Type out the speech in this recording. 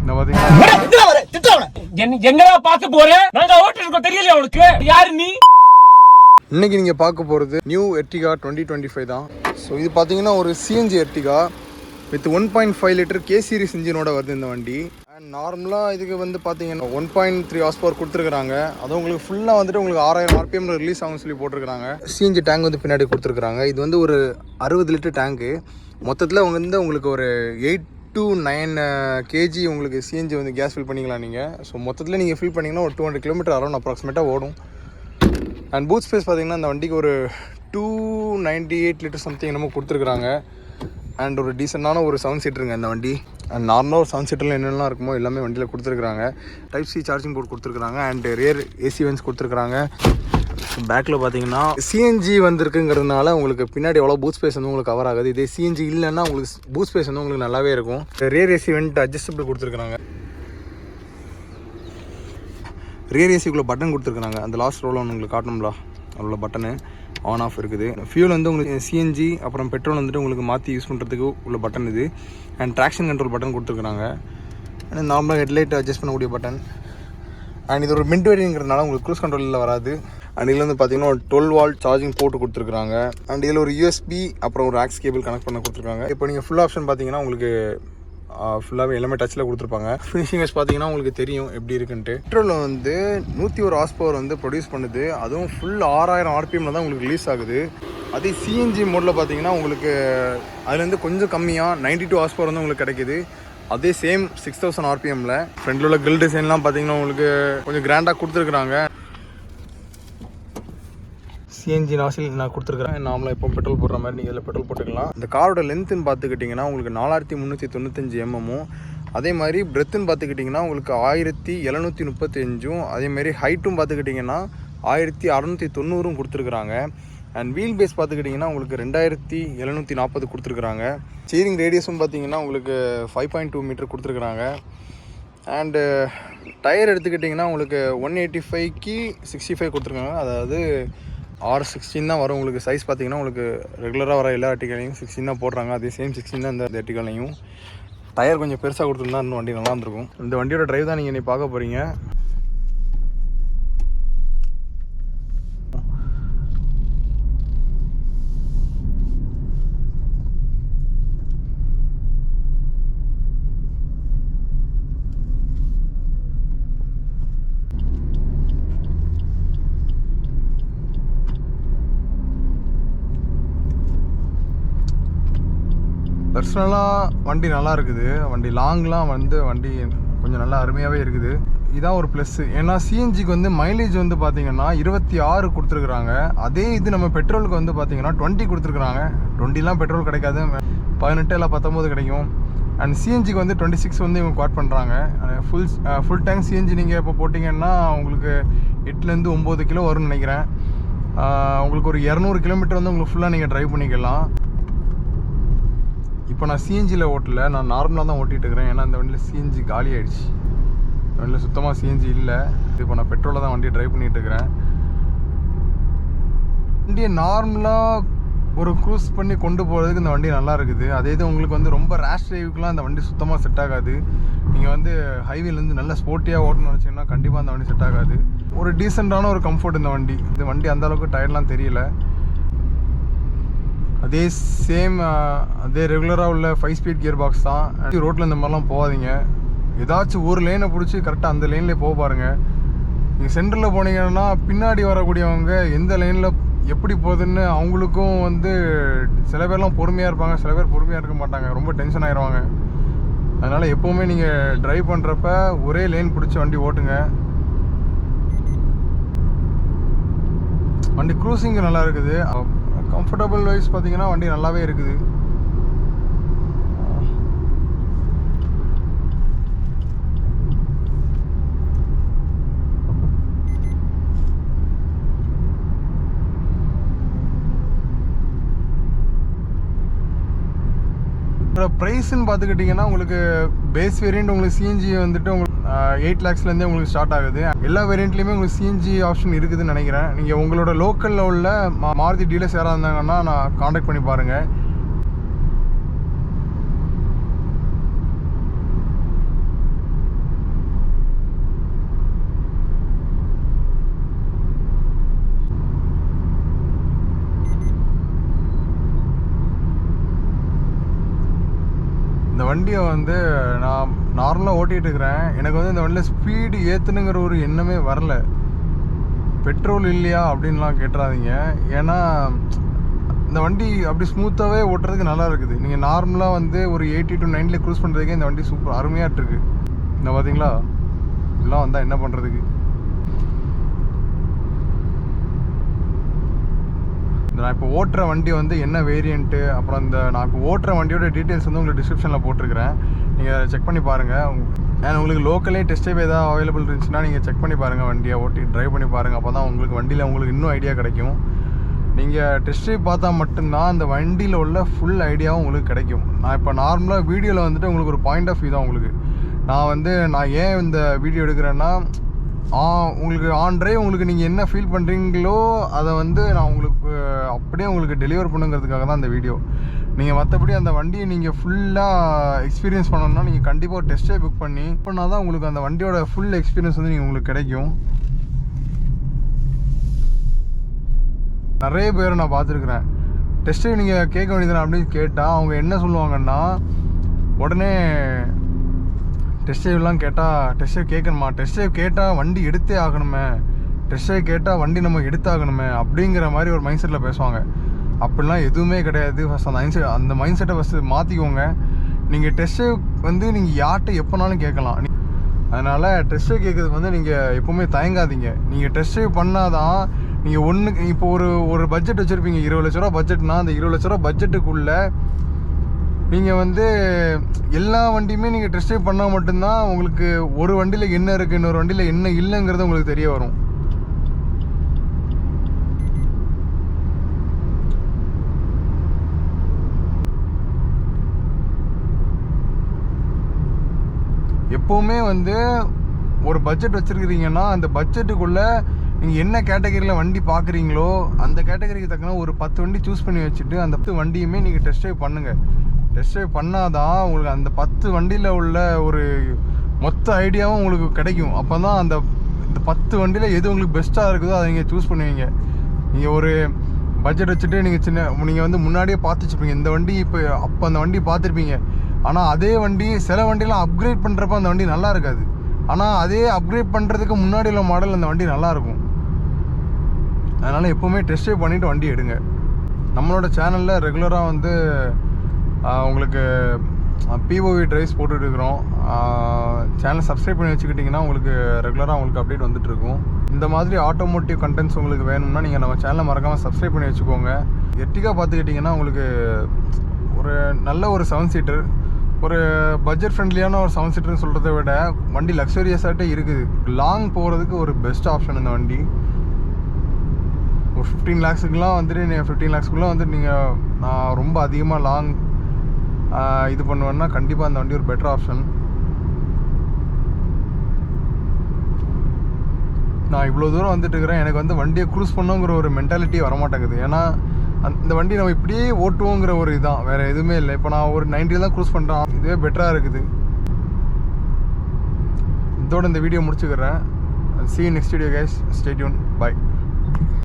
இந்த பாத்தீங்கன்னா எங்கடா பார்க்க போறேன், நாங்க ஓட்டிருக்கோம் தெரியலையா உனக்கு? யாரு நீ? இன்னைக்கு நீங்கள் பார்க்க போகிறது நியூ எர்டிகா 2025 தான். ஸோ இது பார்த்தீங்கன்னா ஒரு CNG Ertiga with 1.5 litre K series இன்ஜினோட வருது இந்த வண்டி. அண்ட் நார்மலாக இதுக்கு வந்து பார்த்தீங்கன்னா 1.3 ஹார்ஸ் பவர் கொடுத்துருக்காங்க. அது உங்களுக்கு ஃபுல்லாக வந்துட்டு உங்களுக்கு 6000 RPM ரிலீஸ் ஆகும் சொல்லி போட்டிருக்காங்க. சிஎன்ஜி டேங்க் வந்து பின்னாடி கொடுத்துருக்காங்க. இது வந்து ஒரு 60 லிட்டர் டேங்க்கு. மொத்தத்தில் வந்து உங்களுக்கு ஒரு 8 to 9 kg உங்களுக்கு சிஎன்ஜி வந்து கேஸ் ஃபில் பண்ணிக்கலாம் நீங்கள். ஸோ மொத்தத்தில் நீங்கள் ஃபில் பண்ணிங்கன்னா ஒரு 200 கிலோமீட்டர் அரௌண்ட் அப்ராக்சிமேட்டாக ஓடும். அண்ட் பூத் ஸ்பேஸ் பார்த்தீங்கன்னா இந்த வண்டிக்கு ஒரு 298 லிட்டர் சம்திங் என்னமோ கொடுத்துருக்குறாங்க. அண்ட் ஒரு டீசெண்டான ஒரு 7 சீட்டருங்க இந்த வண்டி. அண்ட் நார்மலாக ஒரு 7 சீட்டரில் என்னெல்லாம் இருக்குமோ எல்லாமே வண்டியில் கொடுத்துருக்குறாங்க. டைப் சி சார்ஜிங் போர்ட் கொடுத்துருக்குறாங்க. அண்ட் ரியர் ஏசி வென்ஸ் கொடுத்துருக்குறாங்க. பேக்கில் பார்த்தீங்கன்னா சிஎன்ஜி வந்துருக்குங்கிறதுனால உங்களுக்கு பின்னாடி எவ்வளோ பூத் ஸ்பேஸ் வந்து உங்களுக்கு கவர் ஆகுது. இதே சிஎன்ஜி இல்லைன்னா உங்களுக்கு பூத் ஸ்பேஸ் வந்து உங்களுக்கு நல்லாவே இருக்கும். ரியர் ஏசி வென்ட் அட்ஜஸ்டபிள் கொடுத்துருக்குறாங்க. ரியர் ஏசிக்குள்ளே பட்டன் கொடுத்துருக்குறாங்க. அந்த லாஸ்ட் ரோவில் ஒன்று உங்களுக்கு காட்டணும்ல, அவ்வளோ பட்டனு ஆன் ஆஃப் இருக்குது. ஃபியூல் வந்து உங்களுக்கு சிஎன்ஜி அப்புறம் பெட்ரோல் வந்துட்டு உங்களுக்கு மாற்றி யூஸ் பண்ணுறதுக்கு உள்ள பட்டன் இது. அண்ட் ட்ராக்ஷன் கண்ட்ரோல் பட்டன் கொடுத்துருக்குறாங்க. அண்ட் நார்மலாக ஹெட்லைட் அட்ஜஸ்ட் பண்ணக்கூடிய பட்டன். அண்ட் இது ஒரு மிட் வேரியங்கிறதுனால உங்களுக்கு க்ரூஸ் கண்ட்ரோலில் வராது. அண்ட் இதில் வந்து பார்த்தீங்கன்னா ஒரு 12 வால்ட் சார்ஜிங் போட்டு கொடுத்துருக்குறாங்க. அண்ட் இதில் ஒரு யூஎஸ்பி அப்புறம் ஒரு ஆக்ஸ் கேபிள் கனெக்ட் பண்ண கொடுத்துருக்காங்க. இப்போ நீங்கள் ஃபுல் ஆப்ஷன் பார்த்தீங்கன்னா உங்களுக்கு ஃபுல்லாகவே எல்லாமே டச்சில் கொடுத்துருப்பாங்க. ஃபினிஷிங்கஸ் பார்த்தீங்கன்னா உங்களுக்கு தெரியும் எப்படி இருக்குன்ட்டு. பெட்ரோலில் வந்து 101 ஹார்ஸ் பவர் வந்து ப்ரொடியூஸ் பண்ணுது. அதுவும் ஃபுல் 6000 RPM தான் உங்களுக்கு ரிலீஸ் ஆகுது. அதே சிஎன்ஜி மோடில் பார்த்தீங்கன்னா உங்களுக்கு அதுலேருந்து கொஞ்சம் கம்மியாக 92 ஹார்ஸ் பவர் வந்து உங்களுக்கு கிடைக்கிது. அதே சேம் 6000 RPMல. ஃப்ரண்டில் உள்ள கில் டிசைன்லாம் பார்த்தீங்கன்னா உங்களுக்கு கொஞ்சம் கிராண்டாக கொடுத்துருக்குறாங்க. சிஎன்ஜி நாசில் நான் கொடுத்துருக்குறேன். நார்மலாக இப்போ பெட்ரோல் போடுற மாதிரி நீங்கள் இதில் பெட்ரோல் போட்டுக்கலாம். இந்த காரோட லென்த்துன்னு பார்த்துக்கிட்டிங்கன்னா உங்களுக்கு 4395 mm. அதே மாதிரி பிரெத்துன்னு பார்த்துக்கிட்டிங்கன்னா உங்களுக்கு 1735. அதேமாதிரி ஹைட்டும் பார்த்துக்கிட்டிங்கன்னா 1690 கொடுத்துருக்குறாங்க. அண்ட் வீல் பேஸ் பார்த்துக்கிட்டிங்கன்னா உங்களுக்கு 2740 கொடுத்துருக்குறாங்க. ஸ்டீரிங் ரேடியஸும் பார்த்தீங்கன்னா உங்களுக்கு 5.2 மீட்டர் கொடுத்துருக்குறாங்க. அண்டு டயர் எடுத்துக்கிட்டிங்கன்னா உங்களுக்கு 185க்கு 65 கொடுத்துருக்காங்க. அதாவது R16 தான் வரும். உங்களுக்கு சைஸ் பார்த்தீங்கன்னா உங்களுக்கு ரெகுலராக வர எல்லா எர்டிகாலையும் 16 தான் போடுறாங்க. அதே சேம் 16 தான் இந்த எர்டிகாலையும். டயர் கொஞ்சம் பெருசாக கொடுத்துருந்தா இன்னும் வண்டி நல்லா இருந்திருக்கும். இந்த வண்டியோட டிரைவ் தான் நீங்கள் இன்னைக்கு பார்க்க போகிறீங்க. பர்சனலாக வண்டி நல்லா இருக்குது. வண்டி லாங்லாம் வந்து வண்டி கொஞ்சம் நல்லா அருமையாகவே இருக்குது. இதான் ஒரு ப்ளஸ்ஸு. ஏன்னா சிஎன்ஜிக்கு வந்து மைலேஜ் வந்து பார்த்தீங்கன்னா 26 கொடுத்துருக்குறாங்க. அதே இது நம்ம பெட்ரோலுக்கு வந்து பார்த்தீங்கன்னா 20 கொடுத்துருக்குறாங்க. 20லாம் பெட்ரோல் கிடைக்காது, 18 இல்லை 19 கிடைக்கும். அண்ட் சிஎன்ஜிக்கு வந்து 26 வந்து இவங்க குவாட் பண்ணுறாங்க. ஃபுல் டேங்க் சிஎன்ஜி நீங்கள் இப்போ போட்டிங்கன்னா உங்களுக்கு 8லேருந்து 9 கிலோ வரும்னு நினைக்கிறேன். உங்களுக்கு ஒரு 200 கிலோமீட்டர் வந்து உங்களுக்கு ஃபுல்லாக நீங்கள் ட்ரைவ் பண்ணிக்கலாம். இப்போ நான் சிஎன்ஜியில் ஓட்டலை, நான் நார்மலாக தான் ஓட்டிகிட்டு இருக்கிறேன். ஏன்னா இந்த வண்டியில் சிஎன்ஜி காலி ஆகிடுச்சு. இந்த வண்டியில் சுத்தமாக சிஎன்ஜி இல்லை. இப்போ நான் பெட்ரோலில் தான் வண்டியை ட்ரைவ் பண்ணிகிட்டு இருக்கிறேன். வண்டியை நார்மலாக ஒரு க்ரூஸ் பண்ணி கொண்டு போகிறதுக்கு இந்த வண்டி நல்லா இருக்குது. அதே இது உங்களுக்கு வந்து ரொம்ப ரேஷ் டிரைவுக்குலாம் இந்த வண்டி சுத்தமாக செட் ஆகாது. நீங்கள் வந்து ஹைவேலேருந்து நல்ல ஸ்போர்ட்டியாக ஓட்டணும்னு வச்சிங்கன்னா கண்டிப்பாக அந்த வண்டி செட் ஆகாது. ஒரு டீசெண்டான ஒரு கம்ஃபர்ட் இந்த வண்டி. இந்த வண்டி அந்தளவுக்கு டயர்லாம் தெரியல. அதே சேம் அதே ரெகுலராக உள்ள 5 ஸ்பீட் கியர் பாக்ஸ் தான். ரோட்டில் இந்த மாதிரிலாம் போகாதீங்க. ஏதாச்சும் ஒரு லேனை பிடிச்சி கரெக்டாக அந்த லைன்லேயே போக பாருங்கள். நீங்கள் சென்டரில் போனீங்கன்னா பின்னாடி வரக்கூடியவங்க எந்த லைனில் எப்படி போகுதுன்னு அவங்களுக்கும் வந்து சில பேர்லாம் பொறுமையாக இருப்பாங்க, சில பேர் பொறுமையாக இருக்க மாட்டாங்க, ரொம்ப டென்ஷன் ஆகிடுவாங்க. அதனால் எப்போவுமே நீங்கள் ட்ரைவ் பண்ணுறப்ப ஒரே லைன் பிடிச்சி வண்டி ஓட்டுங்க. வண்டி க்ரூசிங் நல்லா இருக்குது. கம்ஃபர்டபுள் வைஸ் பார்த்தீங்கன்னா வண்டி நல்லாவே இருக்குது. ப்ரைஸ்ன்னு பார்த்துக்கிட்டிங்கன்னா உங்களுக்கு பேஸ் வேரியண்ட் உங்களுக்கு சிஎன்ஜி வந்துட்டு உங்களுக்கு 8 lakhsலேருந்தே உங்களுக்கு ஸ்டார்ட் ஆகுது. எல்லா வேரியண்ட்லேயுமே உங்களுக்கு சிஎன்ஜி ஆப்ஷன் இருக்குதுன்னு நினைக்கிறேன். நீங்கள் உங்களோட லோக்கலில் உள்ள மாருதி டீலர்ஸ் யாராக இருந்தாங்கன்னா நான் காண்டாக்ட் பண்ணி பாருங்கள். வண்டியை வந்து நான் நார்மலாக ஓட்டிகிட்டு இருக்கிறேன். எனக்கு வந்து இந்த வண்டியில் ஸ்பீடு ஏற்றுனுங்கிற ஒரு எண்ணமே வரல. பெட்ரோல் இல்லையா அப்படின்லாம் கேட்டுறாதீங்க. ஏன்னா இந்த வண்டி அப்படி ஸ்மூத்தாகவே ஓட்டுறதுக்கு நல்லா இருக்குது. நீங்கள் நார்மலாக வந்து ஒரு 80 to 90 க்ரூஸ் பண்ணுறதுக்கே இந்த வண்டி சூப்பர் அருமையாக இருக்குது. இந்த பார்த்தீங்களா இதெல்லாம் வந்தால் என்ன பண்ணுறதுக்கு. நான் இப்போ ஓட்டுற வண்டி வந்து என்ன வேரியண்ட்டு, அப்புறம் இந்த நான் இப்போ ஓட்டுற வண்டியோட டீட்டெயில்ஸ் வந்து உங்களுக்கு டிஸ்கிரிப்ஷனில் போட்டிருக்கிறேன். நீங்கள் செக் பண்ணி பாருங்கள். அண்ட் உங்களுக்கு லோக்கலே டெஸ்ட் ட்ரைவ் ஏதாவது அவைலபிள் இருந்துச்சுன்னா நீங்கள் செக் பண்ணி பாருங்கள். வண்டியை ஓட்டி ட்ரைவ் பண்ணி பாருங்கள். அப்போ தான் உங்களுக்கு வண்டியில் உங்களுக்கு இன்னும் ஐடியா கிடைக்கும். நீங்கள் டெஸ்ட் ட்ரைவ் பார்த்தா மட்டும்தான் அந்த வண்டியில் உள்ள ஃபுல் ஐடியாவும் உங்களுக்கு கிடைக்கும். நான் இப்போ நார்மலாக வீடியோவில் வந்துட்டு உங்களுக்கு ஒரு பாயிண்ட் ஆஃப் வியூ தான் உங்களுக்கு. நான் ஏன் இந்த வீடியோ எடுக்கிறேன்னா, உங்களுக்கு ஆன் ட்ரைவ் உங்களுக்கு நீங்கள் என்ன ஃபீல் பண்ணுறீங்களோ அதை வந்து நான் உங்களுக்கு அப்படியே உங்களுக்கு டெலிவர் பண்ணுங்கிறதுக்காக தான் இந்த வீடியோ. நீங்கள் மற்றபடி அந்த வண்டியை நீங்கள் ஃபுல்லாக எக்ஸ்பீரியன்ஸ் பண்ணணும்னா நீங்கள் கண்டிப்பாக ஒரு டெஸ்ட் ட்ரைவ் புக் பண்ணால் தான் உங்களுக்கு அந்த வண்டியோட ஃபுல் எக்ஸ்பீரியன்ஸ் வந்து உங்களுக்கு கிடைக்கும். நிறைய பேரை நான் பார்த்துருக்குறேன். டெஸ்ட் ட்ரைவ் நீங்கள் கேட்க வேண்டியது அப்படின்னு கேட்டால் அவங்க என்ன சொல்லுவாங்கன்னா, உடனே டெஸ்ட் ட்ரைவ்லாம் கேட்டால் டெஸ்ட் ட்ரைவ் கேட்கணுமா, டெஸ்ட் ட்ரைவ் கேட்டால் வண்டி எடுத்தே ஆகணுமே, டெஸ்ட் ட்ரைவ் கேட்டால் வண்டி நம்ம எடுத்தாகணுமே அப்படிங்கிற மாதிரி ஒரு மைண்ட் செட்டில் பேசுவாங்க. அப்படிலாம் எதுவுமே கிடையாது. ஃபஸ்ட் அந்த மைண்ட் செட்டை ஃபஸ்ட்டு மாற்றிக்கோங்க. நீங்கள் டெஸ்ட் ட்ரைவ் வந்து நீங்கள் யார்கிட்ட எப்போனாலும் கேட்கலாம். அதனால் டெஸ்ட் ட்ரைவ் கேட்குறதுக்கு வந்து நீங்கள் எப்போவுமே தயங்காதீங்க. நீங்கள் டெஸ்ட் ட்ரைவ் பண்ணால் தான் நீங்கள் இப்போ ஒரு பட்ஜெட் வச்சுருப்பீங்க. 20 லட்ச ரூபா பட்ஜெட்னா அந்த 20 லட்ச ரூபா பட்ஜெட்டுக்குள்ளே நீங்கள் வந்து எல்லா வண்டியுமே நீங்கள் டெஸ்ட் ட்ரைவ் பண்ணால் மட்டும்தான் உங்களுக்கு ஒரு வண்டியில் என்ன இருக்குது, இன்னொரு வண்டியில் என்ன இல்லைங்கிறது உங்களுக்கு தெரிய வரும். எப்போவுமே வந்து ஒரு பட்ஜெட் வச்சுருக்கிறீங்கன்னா அந்த பட்ஜெட்டுக்குள்ளே நீங்கள் என்ன கேட்டகரியில் வண்டி பார்க்குறீங்களோ அந்த கேட்டகரிக்கு தக்கன ஒரு 10 வண்டி சூஸ் பண்ணி வச்சுட்டு அந்த 10 வண்டியுமே நீங்கள் டெஸ்ட் ட்ரைவ் பண்ணுங்கள். டெஸ்ட் ட்ரைவ் பண்ணாதான் உங்களுக்கு அந்த 10 வண்டியில் உள்ள ஒரு மொத்த ஐடியாவும் உங்களுக்கு கிடைக்கும். அப்போ தான் இந்த 10 வண்டியில் எது உங்களுக்கு பெஸ்ட்டாக இருக்குதோ அதை நீங்கள் சூஸ் பண்ணுவீங்க. நீங்கள் ஒரு பட்ஜெட் வச்சுட்டு நீங்கள் வந்து முன்னாடியே பார்த்து வச்சுருப்பீங்க இந்த வண்டி. அப்போ அந்த வண்டி பார்த்துருப்பீங்க. ஆனால் அதே வண்டி சில வண்டியெலாம் அப்கிரேட் பண்ணுறப்ப அந்த வண்டி நல்லா இருக்காது. ஆனால் அதே அப்கிரேட் பண்ணுறதுக்கு முன்னாடி உள்ள மாடல் அந்த வண்டி நல்லாயிருக்கும். அதனால் எப்போவுமே டெஸ்ட் ட்ரைவ் பண்ணிவிட்டு வண்டி எடுங்க. நம்மளோட சேனலில் ரெகுலராக வந்து உங்களுக்கு பிஓவி ட்ரைவ்ஸ் போட்டுட்ருக்குறோம். சேனலை சப்ஸ்கிரைப் பண்ணி வச்சுக்கிட்டிங்கன்னா உங்களுக்கு ரெகுலராக உங்களுக்கு அப்டேட் வந்துட்டுருக்கும். இந்த மாதிரி ஆட்டோமோட்டிவ் கண்டென்ட்ஸ் உங்களுக்கு வேணும்னா நீங்கள் நம்ம சேனலை மறக்காமல் சப்ஸ்கிரைப் பண்ணி வச்சுக்கோங்க. எர்டிகா பார்த்துக்கிட்டிங்கன்னா உங்களுக்கு ஒரு நல்ல ஒரு 7 சீட்டர், ஒரு பட்ஜெட் ஃப்ரெண்ட்லியான ஒரு 7 சீட்டர்னு சொல்கிறத விட வண்டி லக்ஸரியஸாகிட்டே இருக்குது. லாங் போகிறதுக்கு ஒரு பெஸ்ட் ஆப்ஷன் இந்த வண்டி. ஒரு 15 lakhsக்குலாம் வந்துட்டு நீங்கள் 15 lakhsக்குள்ளே வந்துட்டு நீங்கள் நான் ரொம்ப அதிகமாக லாங் இது பண்ணுவேன்னா கண்டிப்பாக அந்த வண்டி ஒரு பெட்டர் ஆப்ஷன். நான் இவ்வளோ தூரம் வந்துட்டு இருக்கிறேன். எனக்கு வந்து வண்டியை க்ரூஸ் பண்ணுங்கிற ஒரு மென்டாலிட்டி வரமாட்டேங்குது. ஏன்னா இந்த வண்டி நம்ம இப்படியே ஓட்டுவோங்கிற ஒரு இதுதான், வேறு எதுவுமே இல்லை. இப்போ நான் ஒரு 90 தான் க்ரூஸ் பண்ணுறேன். இதுவே பெட்டராக இருக்குது. இதோட இந்த வீடியோ முடிச்சுக்கிறேன். See you next video guys. Stay tuned. Bye.